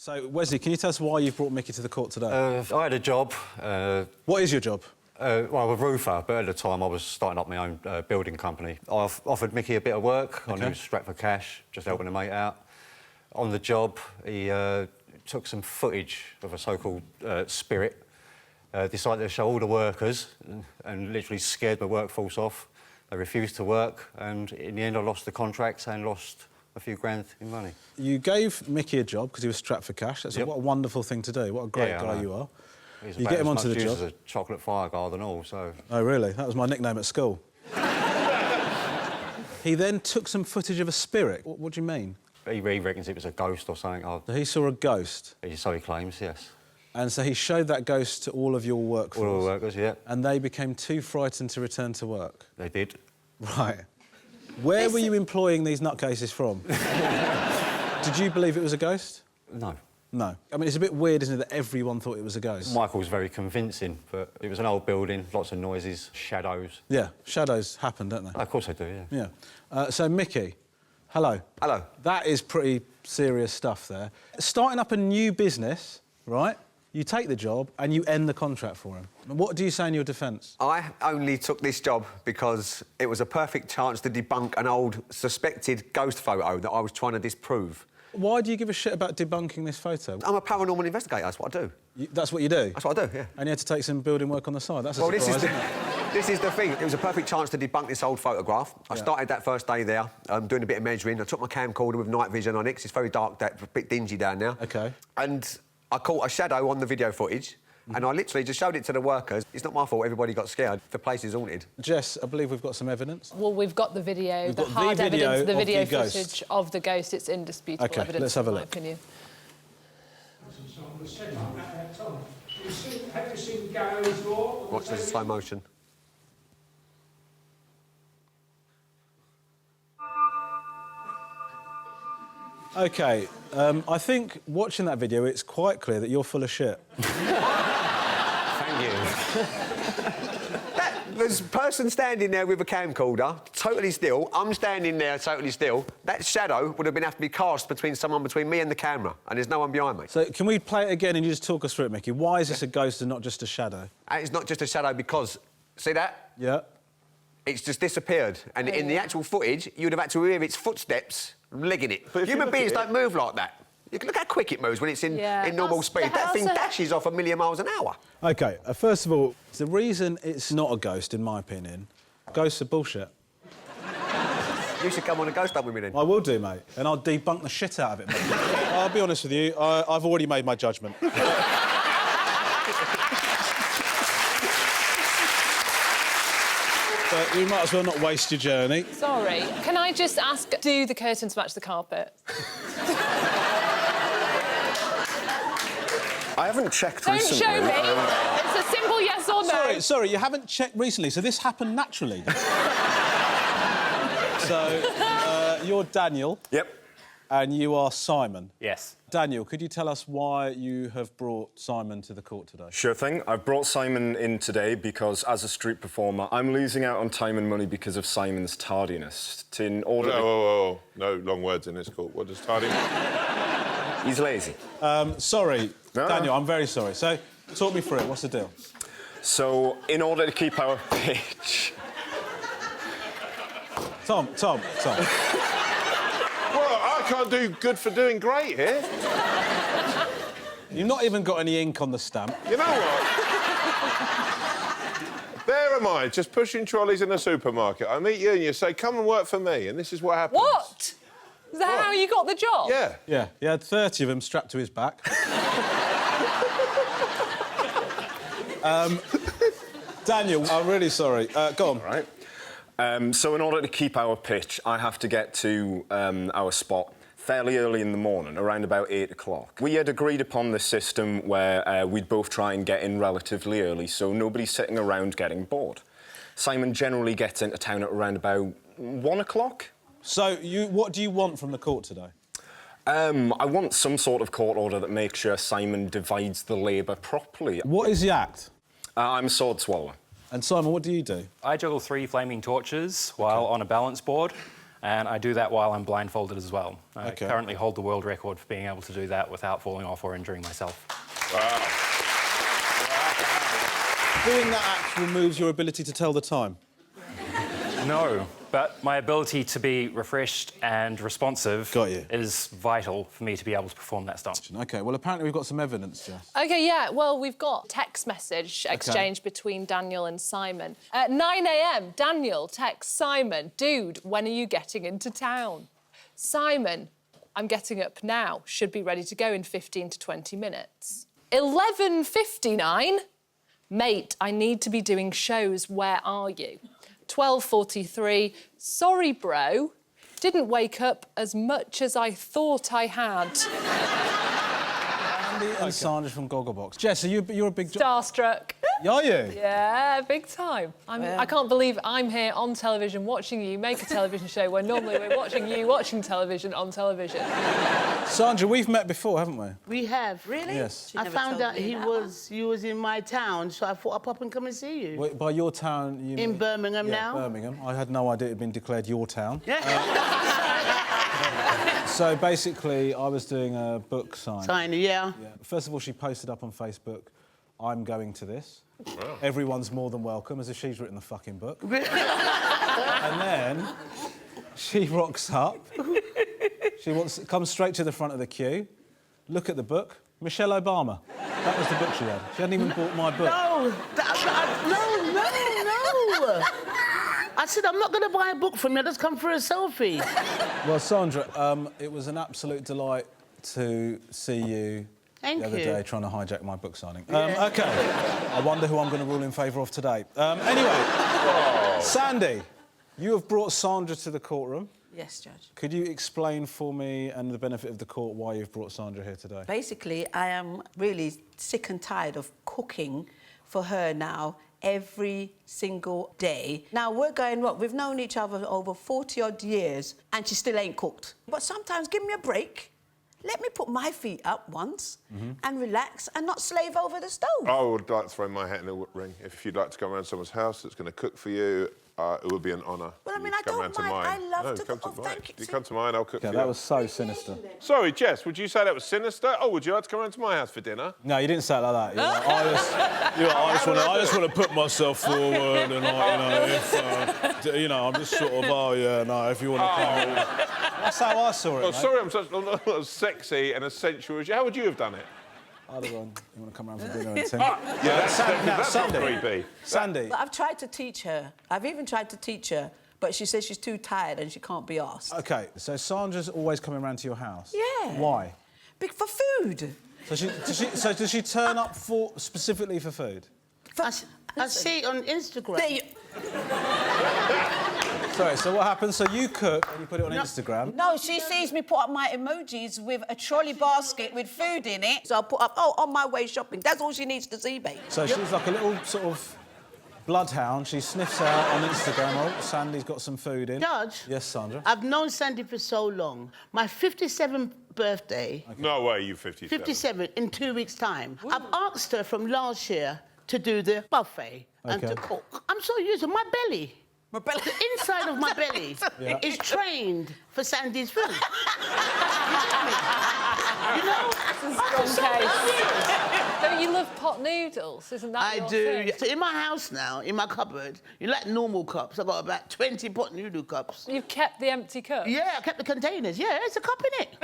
So, Wesley, can you tell us why you've brought Mickey to the court today? I had a job. What is your job? Well, I'm a roofer, but at the time I was starting up my own building company. I've offered Mickey a bit of work. I knew he was strapped for cash, just helping a mate out. On the job, he took some footage of a so-called spirit, decided to show all the workers and literally scared the workforce off. They refused to work, and in the end I lost the contracts and lost a few grand in money. You gave Mickey a job because he was strapped for cash. That's what a wonderful thing to do. What a great guy you are. You get him onto the job. He's a chocolate fire guard and all, so... Oh, really? That was my nickname at school. He then took some footage of a spirit. What do you mean? He reckons it was a ghost or something. So he saw a ghost? So he claims, yes. And so he showed that ghost to all of your workforce? All the workers, yeah. And they became too frightened to return to work? They did. Right. Where were you employing these nutcases from? Did you believe it was a ghost? No. No. I mean, it's a bit weird, isn't it, that everyone thought it was a ghost? Michael was very convincing, but it was an old building, lots of noises, shadows. Yeah, shadows happen, don't they? Of course they do, yeah. Yeah. So, Mickey, hello. Hello. That is pretty serious stuff there. Starting up a new business, right? You take the job and you end the contract for him. What do you say in your defence? I only took this job because it was a perfect chance to debunk an old suspected ghost photo that I was trying to disprove. Why do you give a shit about debunking this photo? I'm a paranormal investigator, that's what I do. That's what you do? That's what I do, yeah. And you had to take some building work on the side? That's a surprise, isn't it? This is the thing. It was a perfect chance to debunk this old photograph. I started that first day there, doing a bit of measuring. I took my camcorder with night vision on it, 'cause it's very dark, a bit dingy down there. OK. And I caught a shadow on the video footage, and I literally just showed it to the workers. It's not my fault everybody got scared. The place is haunted. Jess, I believe we've got some evidence. Well, we've got the video, We've the got hard the video evidence, the video of the footage ghost. of the ghost. It's indisputable evidence, let's have a in my look. opinion. Watch this in slow motion. OK, I think watching that video, it's quite clear that you're full of shit. Thank you. There's a person standing there with a camcorder, totally still. I'm standing there totally still. That shadow would have have to be cast between me and the camera, and there's no one behind me. So can we play it again and you just talk us through it, Mickey? Why is this a ghost and not just a shadow? And it's not just a shadow because... See that? Yeah. It's just disappeared. And in the actual footage, you'd have had to hear its footsteps legging it. Human beings don't move like that. Look how quick it moves when it's in normal speed. That thing dashes off 1,000,000 miles an hour. OK, first of all, the reason it's not a ghost, in my opinion, ghosts are bullshit. You should come on a ghost hunt with me then. I will do, mate, and I'll debunk the shit out of it, mate. I'll be honest with you, I've already made my judgment. But you might as well not waste your journey. Sorry, can I just ask, do the curtains match the carpet? I haven't checked recently. Don't show me. It's a simple yes or no. Sorry, you haven't checked recently, so this happened naturally. So, you're Daniel. Yep. And you are Simon. Yes. Daniel, could you tell us why you have brought Simon to the court today? Sure thing. I've brought Simon in today because, as a street performer, I'm losing out on time and money because of Simon's tardiness. No, long words in this court. What does tardiness... He's lazy. Sorry, Daniel, I'm very sorry. So, talk me through it. What's the deal? So, in order to keep our pitch... Tom. Well, I can't do good for doing great here. You've not even got any ink on the stamp. You know what? There am I, just pushing trolleys in a supermarket. I meet you and you say, come and work for me, and this is what happens. What? Is that how you got the job? Yeah. Yeah, he had 30 of them strapped to his back. Daniel, I'm really sorry. Go on. All right. So in order to keep our pitch, I have to get to our spot fairly early in the morning, around about 8 o'clock. We had agreed upon this system where we'd both try and get in relatively early, so nobody's sitting around getting bored. Simon generally gets into town at around about 1 o'clock. So, what do you want from the court today? I want some sort of court order that makes sure Simon divides the labour properly. What is the act? I'm a sword swallower. And Simon, what do you do? I juggle 3 flaming torches while on a balance board. and I do that while I'm blindfolded as well. I Okay. currently hold the world record for being able to do that without falling off or injuring myself. Wow. Doing that act removes your ability to tell the time. No, but my ability to be refreshed and responsive Got you. is vital for me to be able to perform that stunt. OK, well, apparently we've got some evidence, Jess. OK, yeah, well, we've got text message exchange between Daniel and Simon. At 9 a.m, Daniel texts Simon, dude, when are you getting into town? Simon, I'm getting up now, should be ready to go in 15 to 20 minutes. 11:59, mate, I need to be doing shows, where are you? 12:43, sorry, bro, didn't wake up as much as I thought I had. Andy and Sandra from Gogglebox. Jess, you're a big... Starstruck. Are you? Yeah, big time. I can't believe I'm here on television watching you make a television show where normally we're watching you watching television on television. Sandra, we've met before, haven't we? We have. Really? Yes. I found out you was in my town, so I thought I'd pop and come and see you. Wait, by your town, you In mean... Birmingham Yeah, now. Birmingham. I had no idea it had been declared your town. So basically, I was doing a book sign. Signing, yeah. First of all, she posted up on Facebook, I'm going to this. Wow. Everyone's more than welcome, as if she's written the fucking book. And then she rocks up. She comes straight to the front of the queue. Look at the book. Michelle Obama. That was the book she had. She hadn't even bought my book. No. I said, I'm not going to buy a book from you, I'll just come for a selfie. Well, Sandra, it was an absolute delight to see you the other day trying to hijack my book signing. OK. I wonder who I'm going to rule in favour of today. Anyway, Sandy, you have brought Sandra to the courtroom. Yes, Judge. Could you explain for me and the benefit of the court why you've brought Sandra here today? Basically, I am really sick and tired of cooking for her now every single day. Now, we're going, what, we've known each other over 40-odd years and she still ain't cooked. But sometimes give me a break. Let me put my feet up once and relax and not slave over the stove. I would like to throw my hat in the ring. If you'd like to come around someone's house that's going to cook for you, it would be an honour. Well, I mean, I don't mind. I love to come cook. to Oh, mine. thank you. You come to mine, I'll cook for you. That was so sinister. Sorry, Jess, would you say that was sinister? Oh, would you like to come round to my house for dinner? No, you didn't say it like that. I just want to put myself forward and, I'm just sort of, if you want to come. That's how I saw it, Oh, sorry, I'm not as sexy and as sensual as you. How would you have done it? I'd have gone, you want to come round for dinner and that's not Sandy. creepy. Sandy. But I've tried to teach her. I've even tried to teach her, but she says she's too tired and she can't be asked. OK, so Sandra's always coming round to your house? Yeah. Why? For food. So does she turn up specifically for food? I see on Instagram. There you... Sorry, so what happens? So you cook and you put it on Instagram? No, she sees me put up my emojis with a trolley basket with food in it. So I'll put up, on my way shopping. That's all she needs to see, babe. So she's like a little sort of bloodhound. She sniffs out on Instagram, oh, Sandy's got some food in. Judge? Yes, Sandra? I've known Sandy for so long. My 57th birthday... Okay. No way, you 57. 57, in 2 weeks' time. Ooh. I've asked her from last year to do the buffet and to cook. I'm so used to my belly. The inside of my belly is trained for Sandy's food. You know? Don't you love pot noodles? Isn't that your thing? So in my house now, in my cupboard, you like normal cups. I've got about 20 pot noodle cups. You've kept the empty cup? Yeah, I kept the containers. Yeah, there's a cup in it.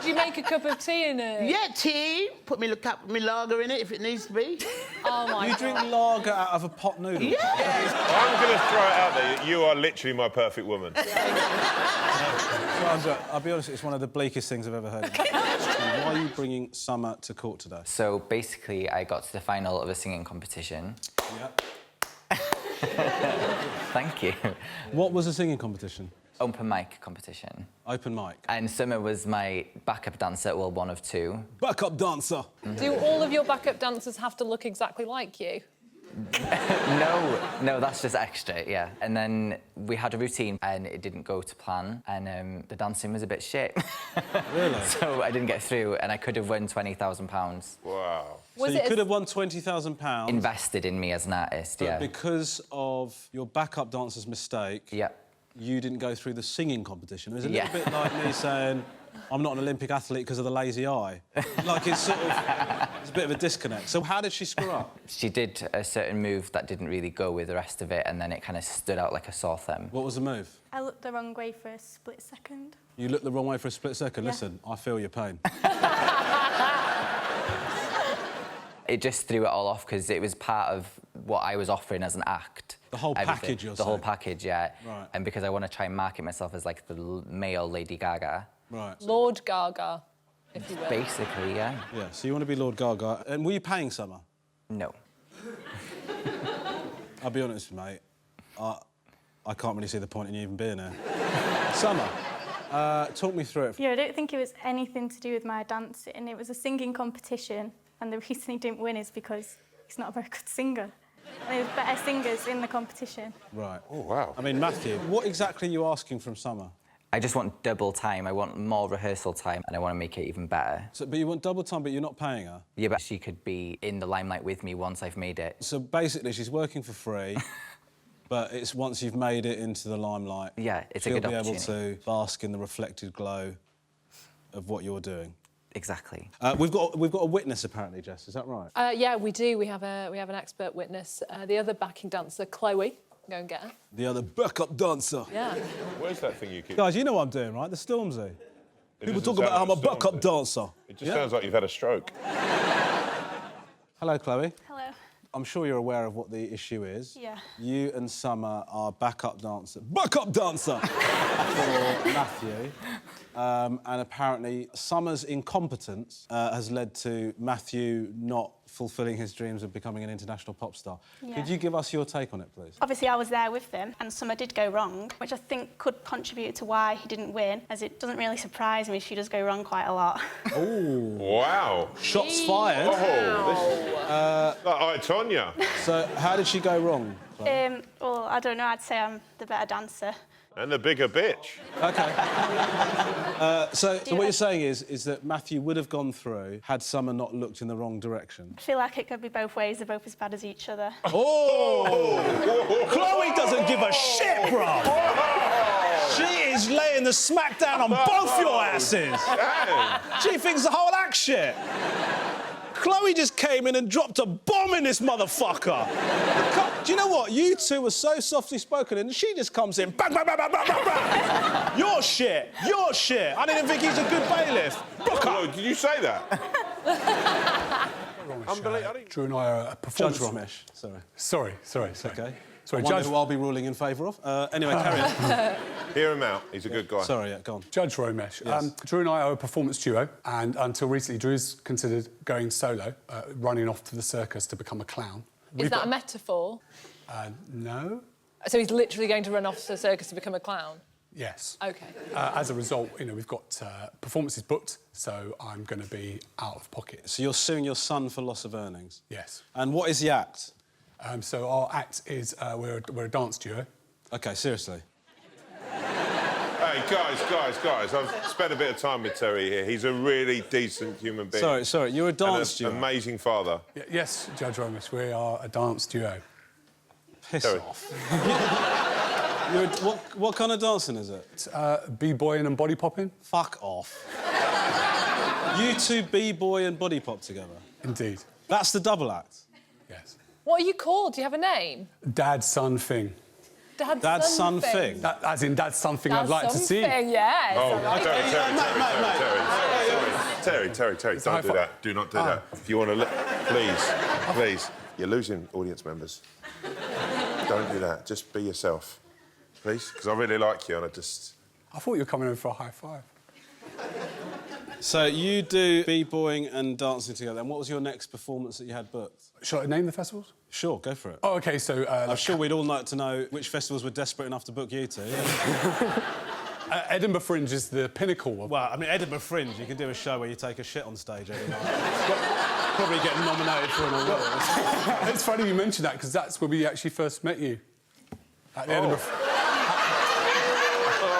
Do you make a cup of tea in it? Yeah, tea. Put me lager in it if it needs to be. Oh, my God. You drink lager out of a pot noodle? Yeah. I'm going to throw it out there. You are literally my perfect woman. Sandra, I'll be honest, it's one of the bleakest things I've ever heard. Why are you bringing Summer to court today? So basically, I got to the final of a singing competition. Yep. Thank you. What was the singing competition? Open mic competition. Open mic. And Summer was my backup dancer, well, one of two. Backup dancer! Do all of your backup dancers have to look exactly like you? No, that's just extra, yeah. And then we had a routine and it didn't go to plan and the dancing was a bit shit. Really? So I didn't get through and I could have won £20,000. Wow. So you could have won £20,000. Invested in me as an artist, yeah. Because of your backup dancer's mistake, yeah. You didn't go through the singing competition. It was a little bit like me saying, I'm not an Olympic athlete because of the lazy eye. Like, it's sort of... It's a bit of a disconnect. So how did she screw up? She did a certain move that didn't really go with the rest of it, and then it kind of stood out like a sore thumb. What was the move? I looked the wrong way for a split second. You looked the wrong way for a split second? Yeah. Listen, I feel your pain. It just threw it all off because it was part of what I was offering as an act. The whole package, you're The whole saying? package, yeah. Right. And because I want to try and market myself as, like, the male Lady Gaga. Right. Lord Gaga, if you will. Basically, yeah. Yeah, so you want to be Lord Gaga. And were you paying Summer? No. I'll be honest, mate. I can't really see the point in you even being here. Summer, talk me through it. Yeah, I don't think it was anything to do with my dancing. It was a singing competition, and the reason he didn't win is because he's not a very good singer. And there was better singers in the competition. Right. Oh, wow. I mean, Matthew, what exactly are you asking from Summer? I just want double time. I want more rehearsal time, and I want to make it even better. So, but you want double time, but you're not paying her? Yeah, but she could be in the limelight with me once I've made it. So basically, she's working for free, but it's once you've made it into the limelight. Yeah, it's a she'll good be able opportunity. to bask in the reflected glow of what you're doing. Exactly. We've got a witness apparently, Jess. Is that right? Yeah, we do. We have an expert witness. The other backing dancer, Chloe. Go and get her. The other backup dancer. Yeah. Where's that thing you keep... Guys, you know what I'm doing, right? The Stormzy. People doesn't talk about how sound I'm a like backup Stormzy. dancer. It just sounds like you've had a stroke. Hello, Chloe. Hello. I'm sure you're aware of what the issue is. Yeah. You and Summer are backup dancer for Matthew. And apparently Summer's incompetence has led to Matthew not fulfilling his dreams of becoming an international pop star. Yeah. Could you give us your take on it, please? Obviously, I was there with them, and Summer did go wrong, which I think could contribute to why he didn't win, as it doesn't really surprise me. She does go wrong quite a lot. Oh. Wow. Shots fired. Oh, like Tonya. So how did she go wrong? Well, I don't know. I'd say I'm the better dancer. And the bigger bitch. OK. So what you're saying is that Matthew would have gone through had Summer not looked in the wrong direction. I feel like it could be both ways. They're both as bad as each other. Oh! Chloe doesn't give a shit, bro! She is laying the smack down on both your asses! She thinks the whole act shit! Chloe just came in and dropped a bomb in this motherfucker! Do you know what? You two were so softly spoken and she just comes in, bang, bang, bang, bang, bang, bang, bang! You're shit! You're shit! I didn't think he's a good bailiff! Oh, did you say that? Unbelievable. Drew and I are a performance... Judge Romesh, sorry. Sorry. OK. Sorry, I wonder Judge... who I'll be ruling in favour of. Anyway, carry on. Hear him out. He's a good guy. Sorry, yeah, go on. Judge Romesh. Yes. Drew and I are a performance duo, and until recently, Drew's considered going solo, running off to the circus to become a clown. Is that a metaphor? No. So he's literally going to run off to the circus to become a clown? Yes. OK. As a result, we've got performances booked, so I'm going to be out of pocket. So you're suing your son for loss of earnings? Yes. And what is the act? So our act is we're a dance duo. OK, seriously. Hey, guys, I've spent a bit of time with Terry here. He's a really decent human being. Sorry, you're a dance duo? Amazing father. Yes, Judge Romesh, we are a dance duo. Piss off. What kind of dancing is it? B-boying and body popping. Fuck off. You two b-boy and body pop together? Indeed. That's the double act? Yes. What are you called? Do you have a name? Dad, son, thing. Dad's son thing? As in, that's something I'd like to see. Yes. Oh, Terry, don't do that. Do not do that. If you want to... Please. You're losing audience members. Don't do that. Just be yourself. Please? Because I really like you and I just... I thought you were coming in for a high five. So you do b-boying and dancing together, and what was your next performance that you had booked? Shall I name the festivals? Sure, go for it. Oh, OK, so... I'm sure we'd all like to know which festivals were desperate enough to book you two. Yeah. Edinburgh Fringe is the pinnacle of... Well, I mean, Edinburgh Fringe, you can do a show where you take a shit on stage every night. Probably get nominated for an award. It's funny you mention that, because that's where we actually first met you. At the Edinburgh...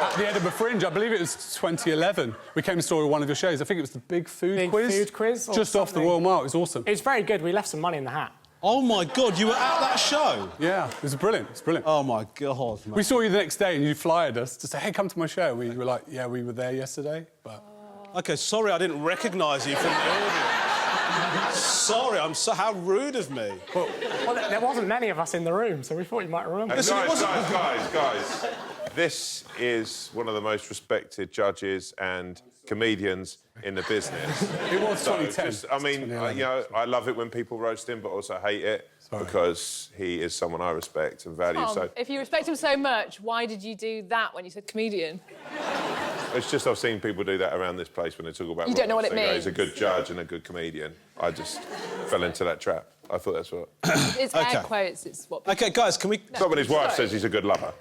At the Edinburgh Fringe, I believe it was 2011. We came and saw one of your shows. I think it was the Big Food Quiz. Big Food Quiz. Just off the Royal Mile. It was awesome. It was very good. We left some money in the hat. Oh, my God, you were at that show? Yeah, it was brilliant. It was brilliant. Oh, my God, man. We saw you the next day and you flyered us to say, hey, come to my show. We were like, yeah, we were there yesterday, but... OK, sorry I didn't recognise you from the audience. Sorry, how rude of me. Well, there wasn't many of us in the room, so we thought you might remember. Guys, this is one of the most respected judges and comedians in the business. It was 2010. I mean, you know, I love it when people roast him, but also hate it because he is someone I respect and value. Tom, if you respect him so much, why did you do that when you said comedian? It's just I've seen people do that around this place when they talk about... You don't know what it means. He's a good judge and a good comedian. I just fell into that trap. I thought that's what... It's air quotes, it's what... OK, guys, can we... It's not when his wife says he's a good lover.